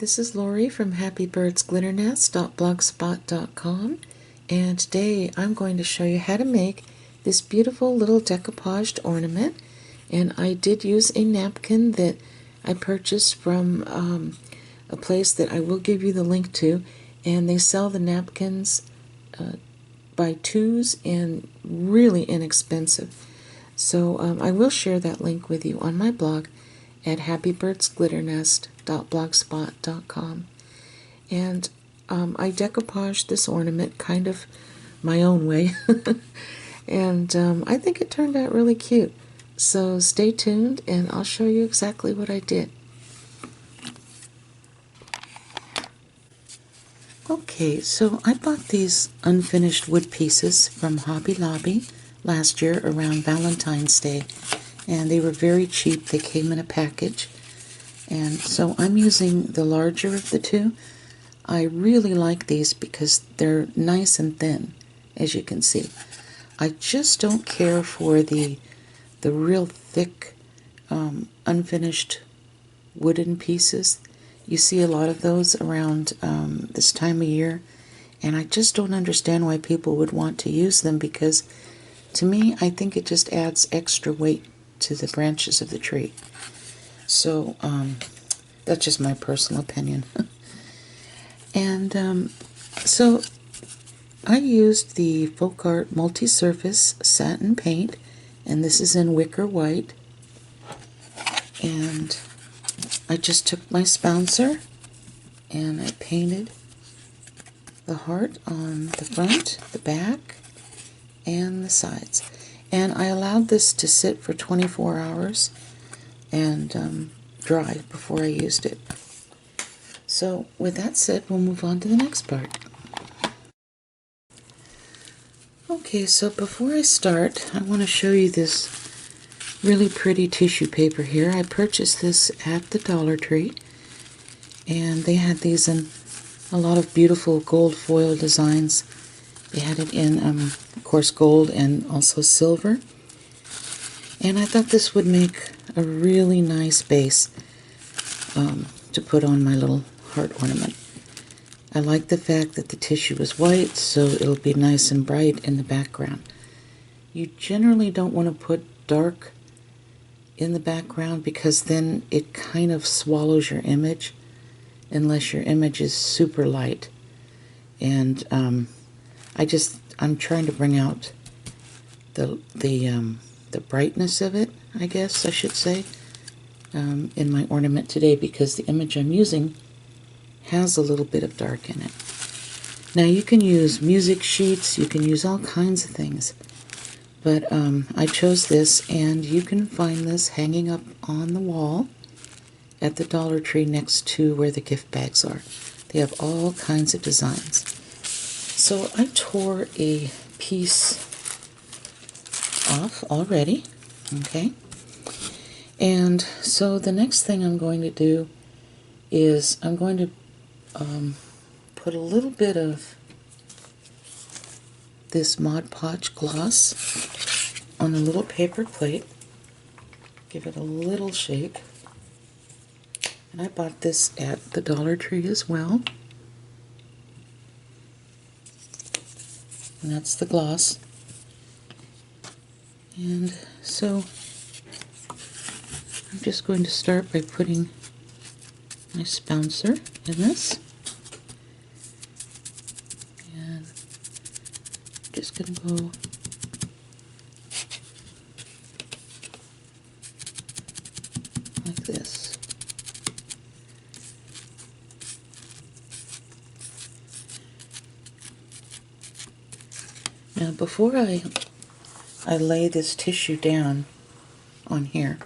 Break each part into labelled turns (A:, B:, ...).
A: This is Lori from happybirdsglitternest.blogspot.com, and today I'm going to show you how to make this beautiful little decoupaged ornament. And I did use a napkin that I purchased from a place that I will give you the link to, and they sell the napkins by twos and really inexpensive. So I will share that link with you on my blog at happybirdsglitternest.blogspot.com. And I decoupaged this ornament kind of my own way, and I think it turned out really cute. So stay tuned and I'll show you exactly what I did. Okay, so I bought these unfinished wood pieces from Hobby Lobby last year around Valentine's Day, and they were very cheap. They came in a package, and so I'm using the larger of the two. I really like these because they're nice and thin, as you can see. I just don't care for the real thick unfinished wooden pieces. You see a lot of those around this time of year, and I just don't understand why people would want to use them, because to me I think it just adds extra weight to the branches of the tree. So that's just my personal opinion. And so I used the Folk Art Multi-Surface Satin Paint, and this is in Wicker White. And I just took my spouncer and I painted the heart on the front, the back, and the sides. And I allowed this to sit for 24 hours and dry before I used it. So with that said, we'll move on to the next part. Okay, so before I start, I want to show you this really pretty tissue paper here. I purchased this at the Dollar Tree, and they had these in a lot of beautiful gold foil designs. They had it in, of course, gold and also silver. And I thought this would make a really nice base to put on my little heart ornament. I like the fact that the tissue is white, so it'll be nice and bright in the background. You generally don't want to put dark in the background because then it kind of swallows your image, unless your image is super light. And I'm trying to bring out the brightness of it, I guess I should say, in my ornament today, because the image I'm using has a little bit of dark in it. Now you can use music sheets, you can use all kinds of things, but I chose this, and you can find this hanging up on the wall at the Dollar Tree next to where the gift bags are. They have all kinds of designs. So I tore a piece off already, okay? And so the next thing I'm going to do is I'm going to put a little bit of this Mod Podge gloss on a little paper plate, give it a little shake, and I bought this at the Dollar Tree as well, and that's the gloss. And so I'm just going to start by putting my spouncer in this, and I'm just going to go like this. Now before I lay this tissue down on here,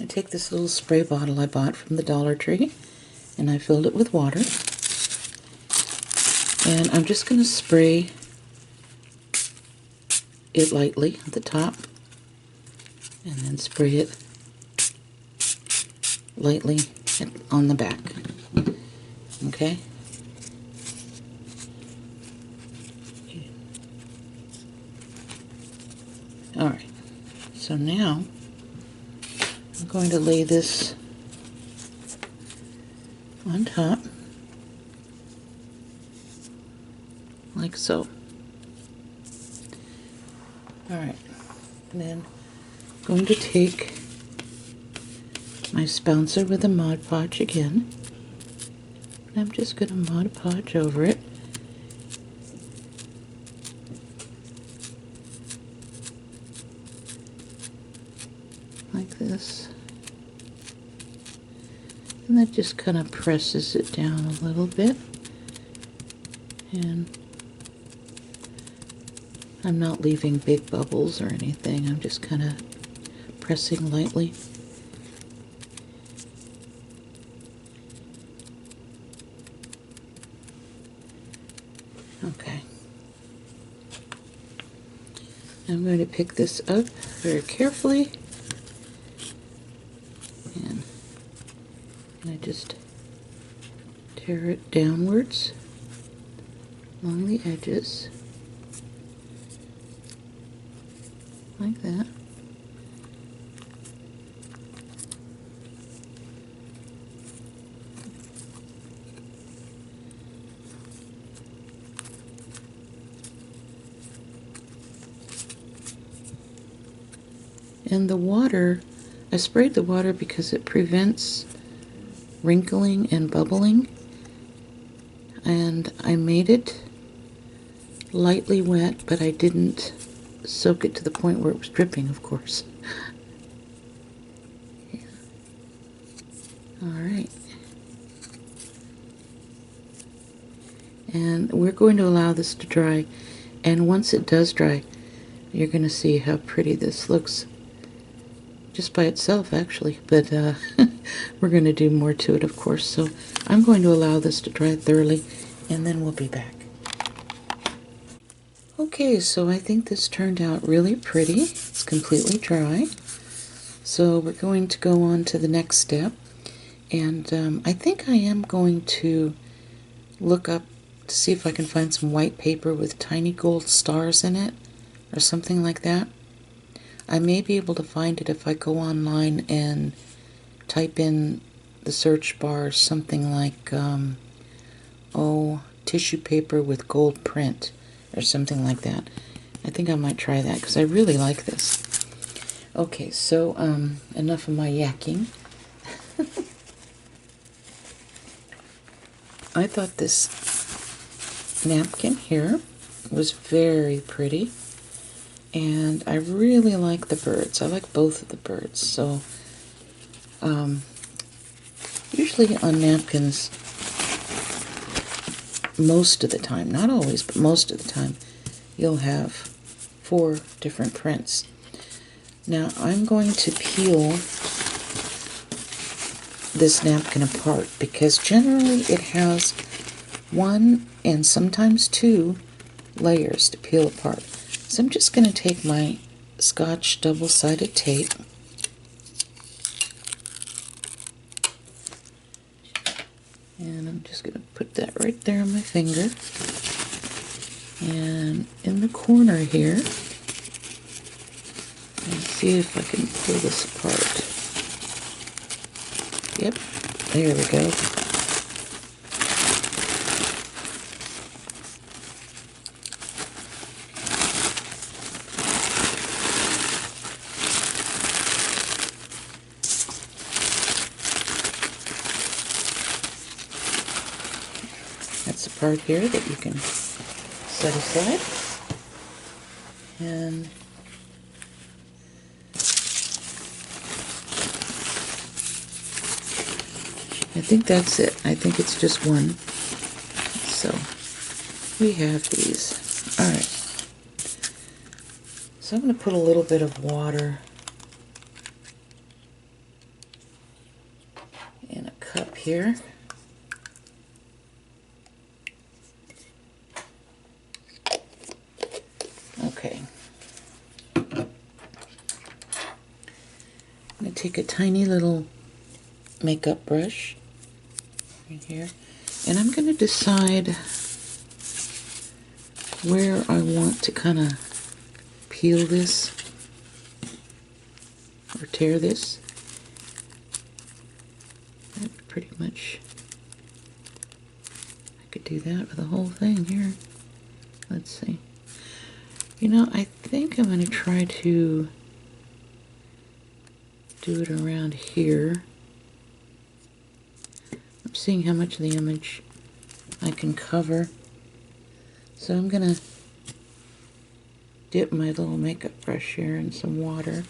A: I take this little spray bottle I bought from the Dollar Tree, and I filled it with water, and I'm just going to spray it lightly at the top, and then spray it lightly on the back. Okay? Alright, so now I'm going to lay this on top, like so. Alright, and then I'm going to take my sponsor with a Mod Podge again. And I'm just going to Mod Podge over it. Like this. And that just kind of presses it down a little bit. And I'm not leaving big bubbles or anything. I'm just kind of pressing lightly. Okay. I'm going to pick this up very carefully. And I just tear it downwards along the edges. Like that. And the water, I sprayed the water because it prevents wrinkling and bubbling. And I made it lightly wet, but I didn't soak it to the point where it was dripping, of course. Yeah. Alright. And we're going to allow this to dry. And once it does dry, you're going to see how pretty this looks. Just by itself, actually, but we're going to do more to it, of course. So I'm going to allow this to dry thoroughly, and then we'll be back. Okay, so I think this turned out really pretty. It's completely dry. So we're going to go on to the next step, and I think I am going to look up to see if I can find some white paper with tiny gold stars in it, or something like that. I may be able to find it if I go online and type in the search bar something like, tissue paper with gold print, or something like that. I think I might try that, because I really like this. Okay, so, enough of my yakking. I thought this napkin here was very pretty. And I really like the birds. I like both of the birds. So, usually on napkins, most of the time, not always, but most of the time, you'll have 4 different prints. Now, I'm going to peel this napkin apart, because generally it has 1 and sometimes 2 layers to peel apart. So I'm just going to take my Scotch double-sided tape and I'm just going to put that right there on my finger, and in the corner here, and see if I can pull this apart. Yep, there we go. That's the part here that you can set aside. And I think that's it. I think it's just 1. So we have these. Alright. So I'm going to put a little bit of water in a cup here. Okay. I'm going to take a tiny little makeup brush right here, and I'm going to decide where I want to kind of peel this or tear this. That pretty much could do that with the whole thing here. Let's see. You know, I think I'm going to try to do it around here. I'm seeing how much of the image I can cover. So I'm going to dip my little makeup brush here in some water.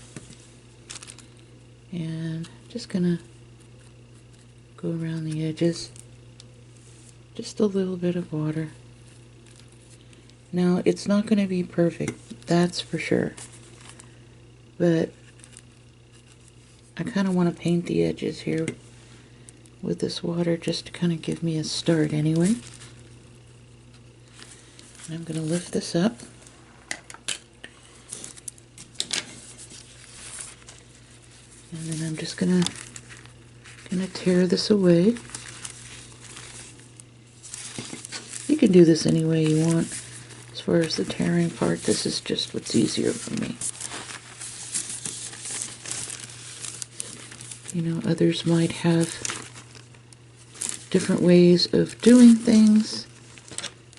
A: And just going to go around the edges. Just a little bit of water. Now, it's not going to be perfect, that's for sure. But I kind of want to paint the edges here with this water just to kind of give me a start anyway. And I'm going to lift this up. And then I'm just going to tear this away. You can do this any way you want. As far as the tearing part, this is just what's easier for me. You know, others might have different ways of doing things,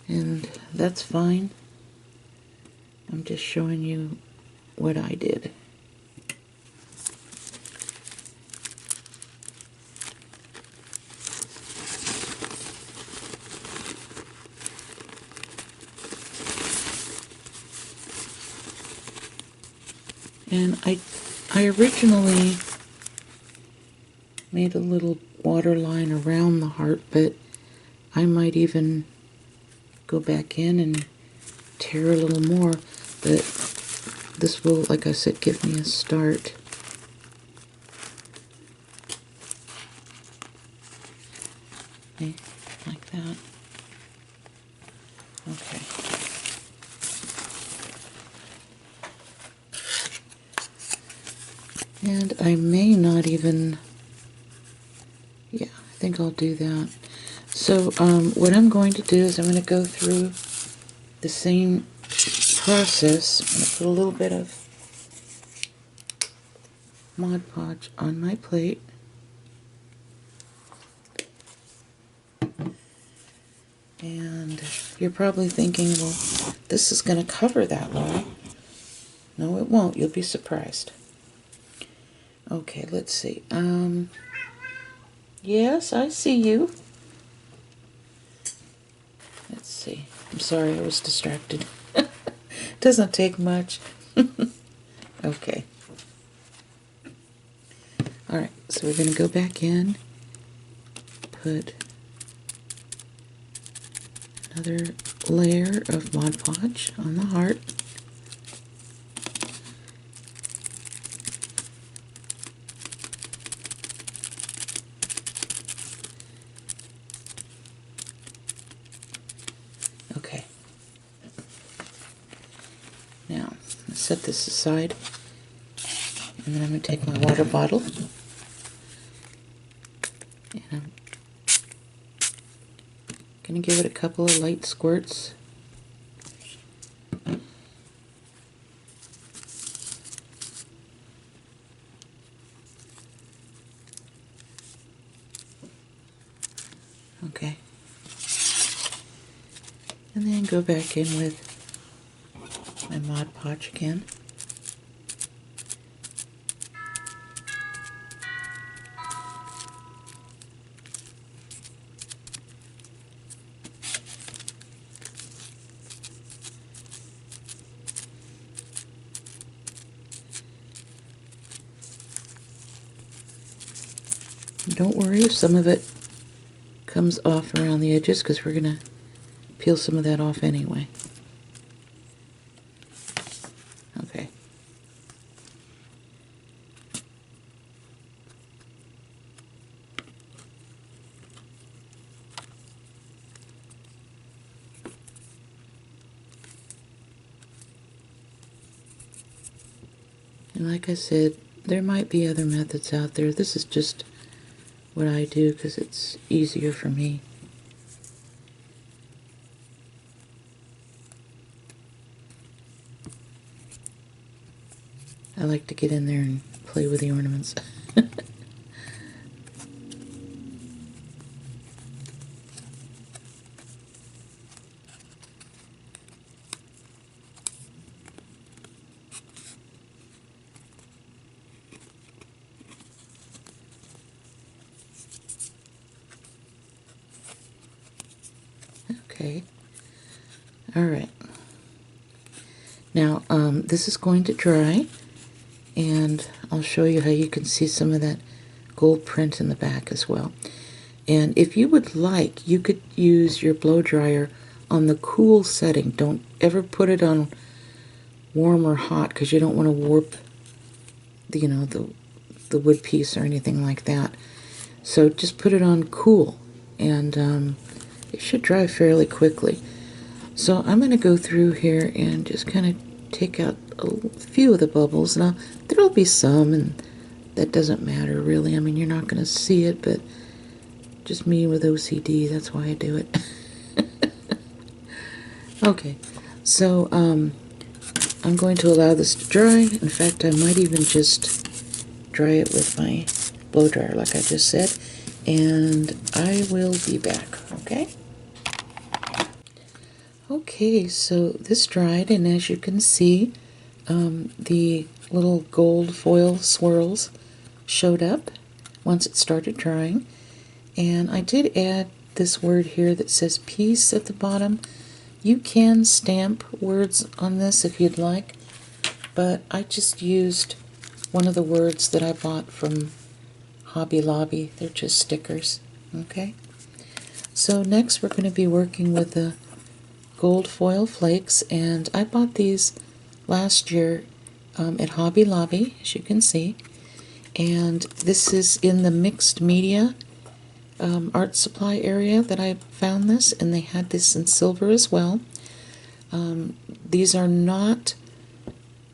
A: and that's fine. I'm just showing you what I did. And I originally made a little water line around the heart, but I might even go back in and tear a little more, but this will, like I said, give me a start. Okay, like that. Okay. And I may not even, yeah, I think I'll do that. So what I'm going to do is I'm going to go through the same process. I'm going to put a little bit of Mod Podge on my plate. And you're probably thinking, well, this is going to cover that line. No, it won't. You'll be surprised. Okay, let's see. Yes, I see you. Let's see. I'm sorry, I was distracted. Doesn't take much. Okay. Alright, so we're going to go back in, put another layer of Mod Podge on the heart. Okay. Now, let's set this aside. And then I'm going to take my water bottle. And I'm going to give it a couple of light squirts. Okay. And then go back in with my Mod Podge again. Don't worry if some of it comes off around the edges, because we're going to peel some of that off anyway. Okay. And like I said, there might be other methods out there. This is just what I do because it's easier for me. I like to get in there and play with the ornaments. Okay. All right. Now, this is going to dry, and I'll show you how you can see some of that gold print in the back as well. And if you would like, you could use your blow dryer on the cool setting. Don't ever put it on warm or hot, because you don't want to warp the wood piece or anything like that. So just put it on cool, and it should dry fairly quickly. So I'm going to go through here and just kind of take out a few of the bubbles. Now, there'll be some, and that doesn't matter really. I mean, you're not going to see it, but just me with OCD, that's why I do it. Okay, so I'm going to allow this to dry. In fact, I might even just dry it with my blow dryer like I just said, and I will be back, okay? Okay, so this dried, and as you can see, the little gold foil swirls showed up once it started drying. And I did add this word here that says peace at the bottom. You can stamp words on this if you'd like, but I just used one of the words that I bought from Hobby Lobby. They're just stickers, okay? So next we're going to be working with the gold foil flakes, and I bought these last year at Hobby Lobby, as you can see, and this is in the mixed media art supply area that I found this, and they had this in silver as well. These are not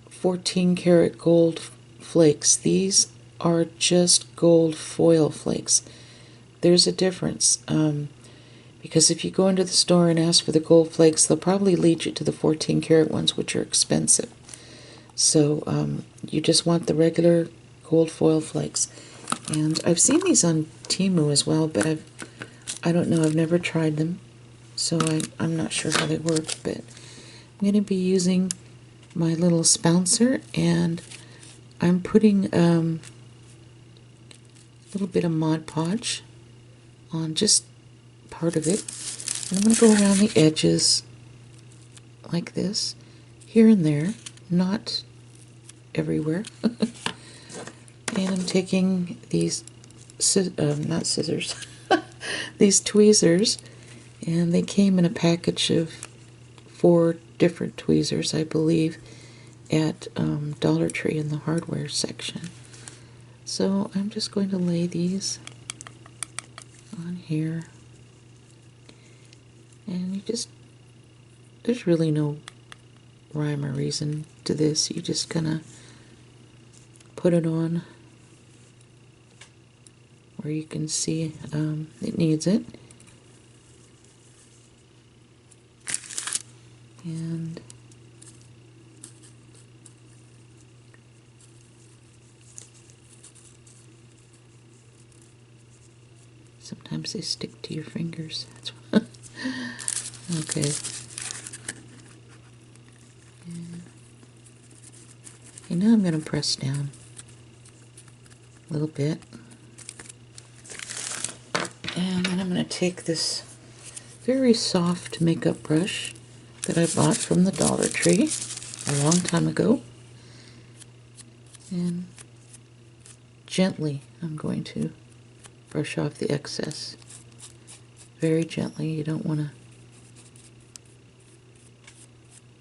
A: 14 karat gold flakes. These are just gold foil flakes. There's a difference. Because if you go into the store and ask for the gold flakes, they'll probably lead you to the 14 karat ones, which are expensive. So you just want the regular gold foil flakes. And I've seen these on Temu as well, but I don't know, I've never tried them, so I'm not sure how they work. But I'm going to be using my little spouncer, and I'm putting a little bit of Mod Podge on just part of it. And I'm going to go around the edges like this, here and there, not everywhere. And I'm taking these, not scissors, these tweezers, and they came in a package of 4 different tweezers, I believe, at Dollar Tree in the hardware section. So I'm just going to lay these on here. And you just, there's really no rhyme or reason to this. You just gonna put it on where you can see it needs it. And sometimes they stick to your fingers. That's what okay. And now I'm going to press down a little bit. And then I'm going to take this very soft makeup brush that I bought from the Dollar Tree a long time ago. And gently I'm going to brush off the excess. Very gently. You don't want to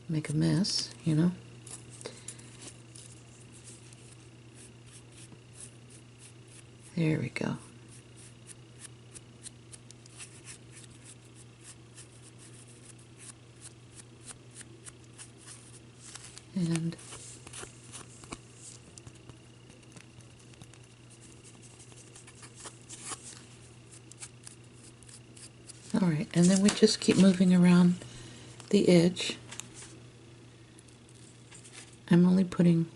A: make a mess, you know. There we go. And all right, and then we just keep moving around the edge. I'm only putting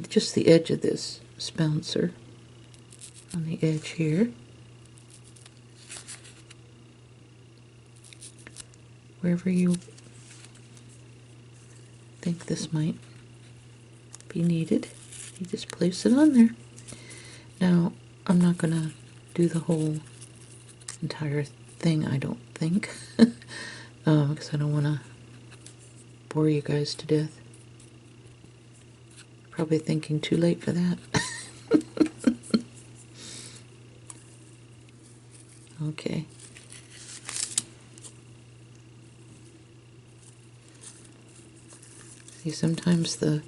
A: just the edge of this spouncer on the edge here. Wherever you think this might be needed, you just place it on there. Now, I'm not going to do the whole entire thing, I don't think, because I don't want to bore you guys to death. Probably thinking too late for that. Okay. See, sometimes the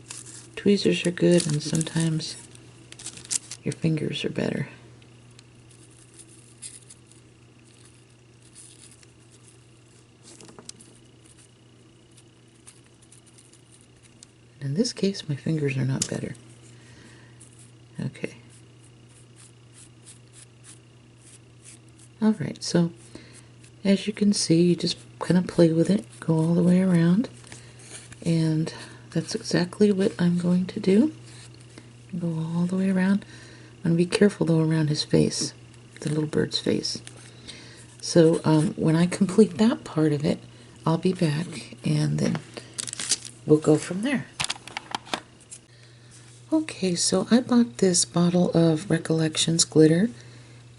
A: tweezers are good and sometimes your fingers are better. In this case, my fingers are not better. Okay. Alright, so as you can see, you just kind of play with it, go all the way around, and that's exactly what I'm going to do. Go all the way around. I'm going to be careful though around his face, the little bird's face. So when I complete that part of it, I'll be back and then we'll go from there. Okay, so I bought this bottle of Recollections glitter,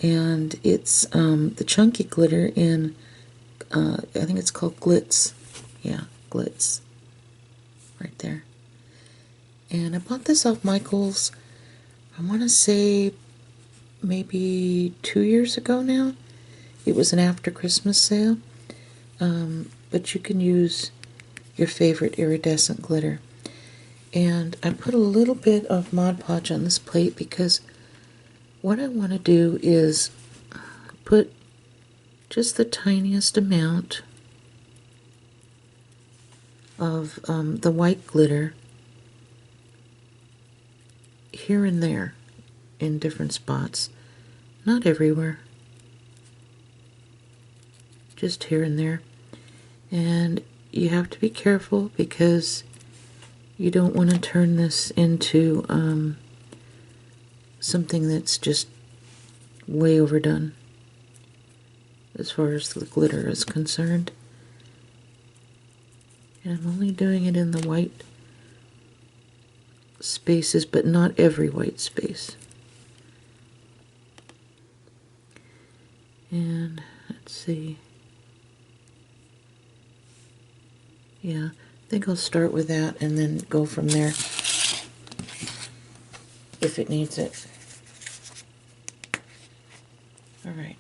A: and it's the chunky glitter in, I think it's called Glitz. Yeah, Glitz. Right there. And I bought this off Michael's, I want to say maybe 2 years ago now. It was an after Christmas sale. But you can use your favorite iridescent glitter. And I put a little bit of Mod Podge on this plate because what I want to do is put just the tiniest amount of the white glitter here and there in different spots. Not everywhere. Just here and there. And you have to be careful because you don't want to turn this into something that's just way overdone as far as the glitter is concerned. And I'm only doing it in the white spaces, but not every white space. And let's see. Yeah, I think I'll start with that and then go from there if it needs it. All right.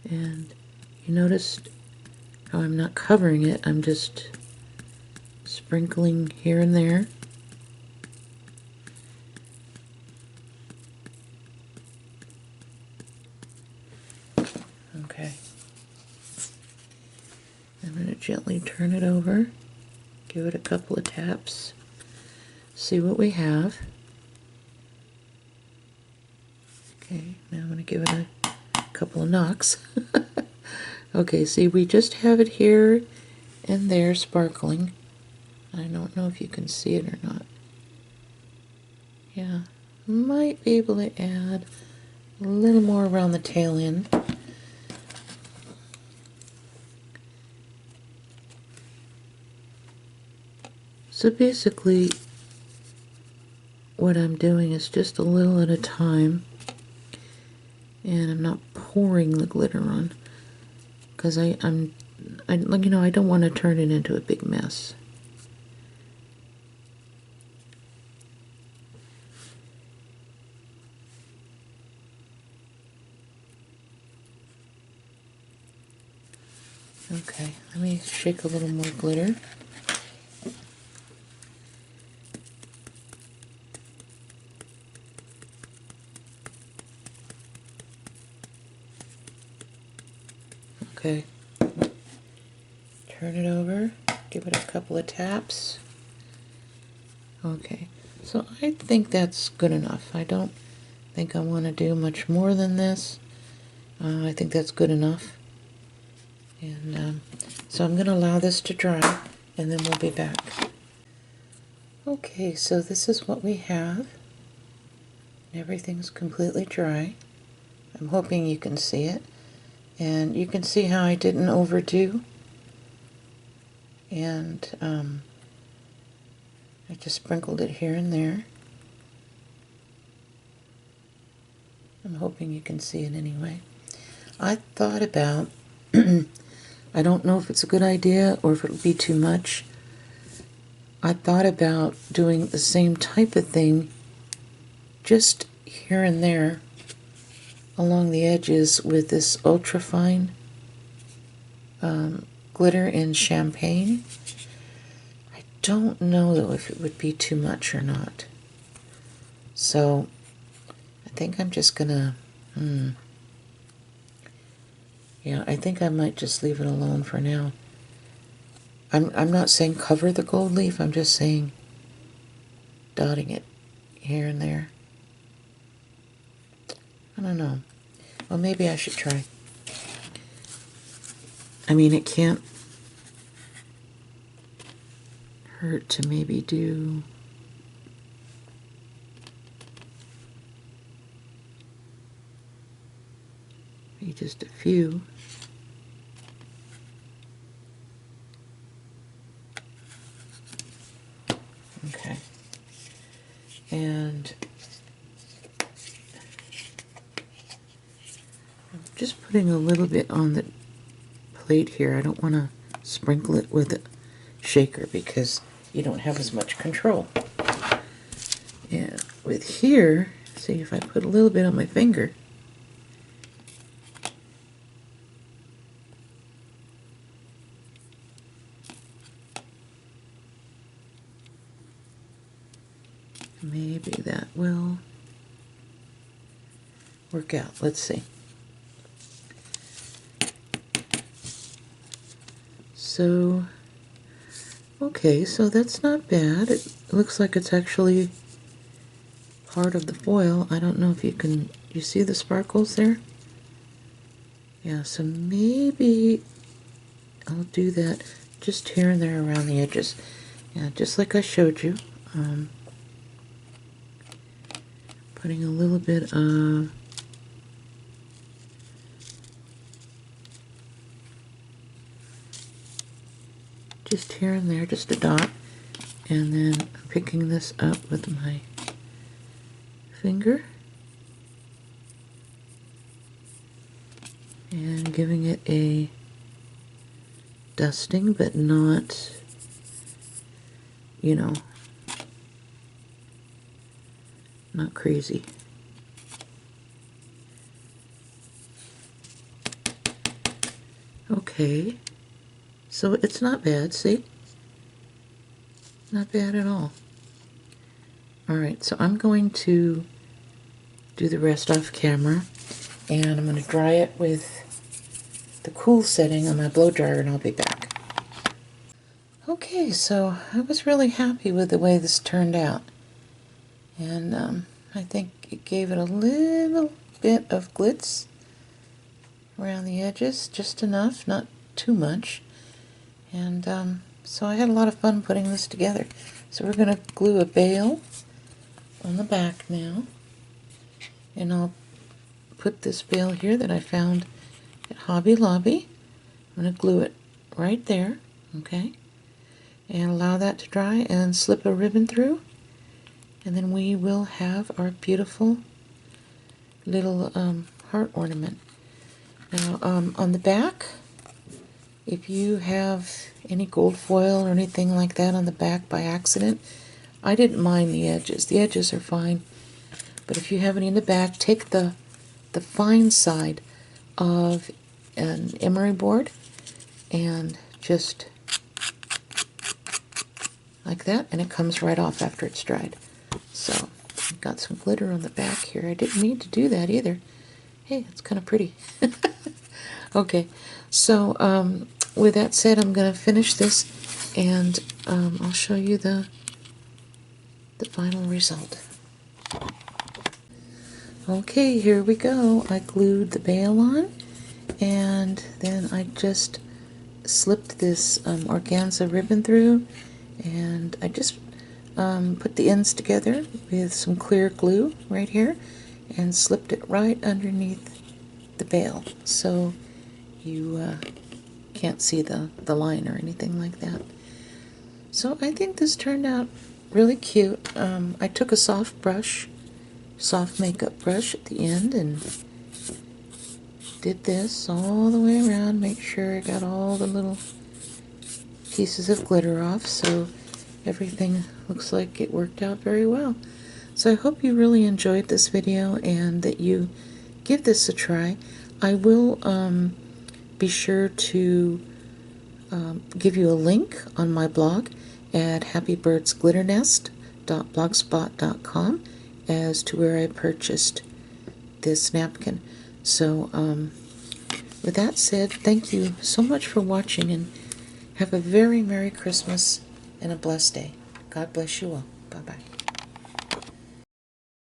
A: And you noticed how I'm not covering it, I'm just sprinkling here and there. Okay. I'm going to gently turn it over, give it a couple of taps, see what we have. Okay, now I'm going to give it a couple of knocks. Okay, see, we just have it here and there sparkling. I don't know if you can see it or not. Yeah, might be able to add a little more around the tail end. So basically, what I'm doing is just a little at a time, and I'm not pouring the glitter on, because I don't want to turn it into a big mess. Okay, let me shake a little more glitter. Okay, turn it over, give it a couple of taps. Okay, so I think that's good enough. I don't think I want to do much more than this. I think that's good enough. And so I'm going to allow this to dry, and then we'll be back. Okay, so this is what we have. Everything's completely dry. I'm hoping you can see it. And you can see how I didn't overdo. And I just sprinkled it here and there. I'm hoping you can see it anyway. I thought about, I don't know if it's a good idea or if it would be too much. I thought about doing the same type of thing just here and there along the edges with this ultra fine glitter in champagne. I don't know though if it would be too much or not. So I think I'm just gonna, yeah, I think I might just leave it alone for now. I'm not saying cover the gold leaf, I'm just saying dotting it here and there. I don't know. Well, maybe I should try. I mean, it can't hurt to maybe do maybe just a few. Okay. And I'm just putting a little bit on the plate here. I don't want to sprinkle it with a shaker because you don't have as much control. And with here, see if I put a little bit on my finger, maybe that will work out. Let's see. So, okay, so that's not bad. It looks like it's actually part of the foil. I don't know if you see the sparkles there? Yeah, so maybe I'll do that just here and there around the edges. Yeah, just like I showed you. Putting a little bit of just here and there, just a dot, and then picking this up with my finger and giving it a dusting, but not, you know, not crazy. Okay, so it's not bad, see? Not bad at all. Alright, so I'm going to do the rest off camera, and I'm going to dry it with the cool setting on my blow dryer, and I'll be back. Okay, so I was really happy with the way this turned out, and I think it gave it a little bit of glitz around the edges, just enough, not too much. And so I had a lot of fun putting this together. So we're going to glue a bail on the back now, and I'll put this bail here that I found at Hobby Lobby. I'm going to glue it right there, okay, and allow that to dry and slip a ribbon through, and then we will have our beautiful little heart ornament. Now on the back, if you have any gold foil or anything like that on the back by accident, I didn't mind the edges. The edges are fine, but if you have any in the back, take the fine side of an emery board and just like that, and it comes right off after it's dried. So I've got some glitter on the back here. I didn't mean to do that either. Hey, it's kind of pretty. Okay, so with that said, I'm going to finish this, and I'll show you the final result. Okay, here we go. I glued the bail on, and then I just slipped this organza ribbon through, and I just put the ends together with some clear glue right here and slipped it right underneath the bail, so you can't see the line or anything like that. So I think this turned out really cute. I took a soft brush soft makeup brush at the end and did this all the way around. Make sure I got all the little pieces of glitter off, so everything looks like it worked out very well. So I hope you really enjoyed this video and that you give this a try. I will be sure to give you a link on my blog at happybirdsglitternest.blogspot.com as to where I purchased this napkin. So with that said, thank you so much for watching, and have a very Merry Christmas and a blessed day. God bless you all. Bye-bye.